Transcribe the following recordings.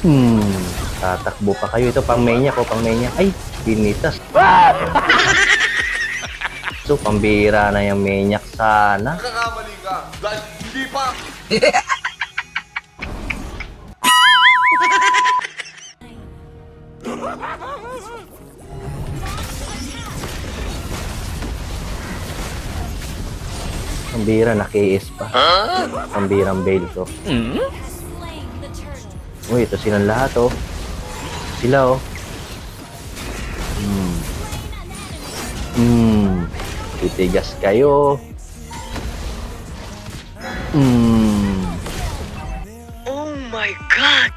Hmm, tatakbo pa kayo. Ito, pang mania ko, pang mania. Ay, pinitas. So, pambira na yung maniac sana. Nakakamali ka dahil hindi pa. Pambira, naki-is pa. Pambirang bail to. Uy, ito silang lahat, oh. Sila, oh. Titigas kayo. Oh my God!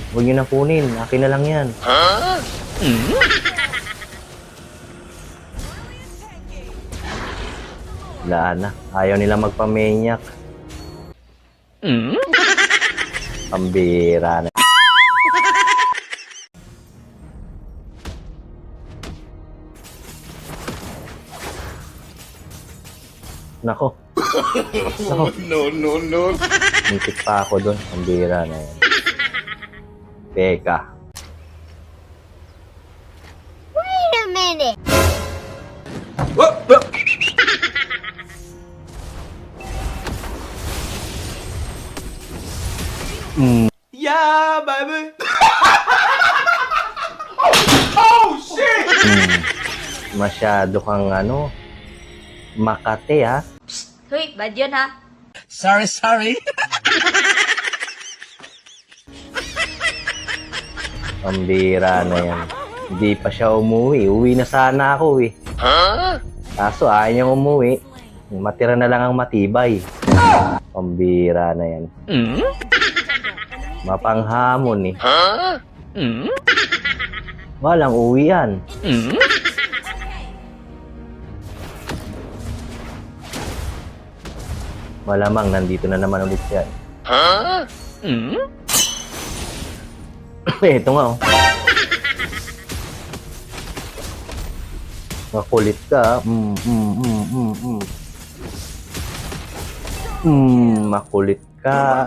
Huwag nyo na kunin. Akin na lang yan. Wala na. Ayaw nila magpamenyak. Pambira na. Nako. Nako. No. Muntik pa ako doon. Pambira na yan. Teka. Wait a minute. Yeah, baby. Oh, shit! Masyado kang Makate, ha? Hoy, bad yun ha? Sorry. Pambira na yan. Hindi pa siya umuwi. Uwi na sana ako, eh. Kaso ayaw niyang umuwi. Matira na lang ang matibay. Pambira na yan. Mapanghamon, eh. Walang uwian. Malamang nandito na naman ulit siya. Ito nga, oh. Makulit ka. Makulit ka.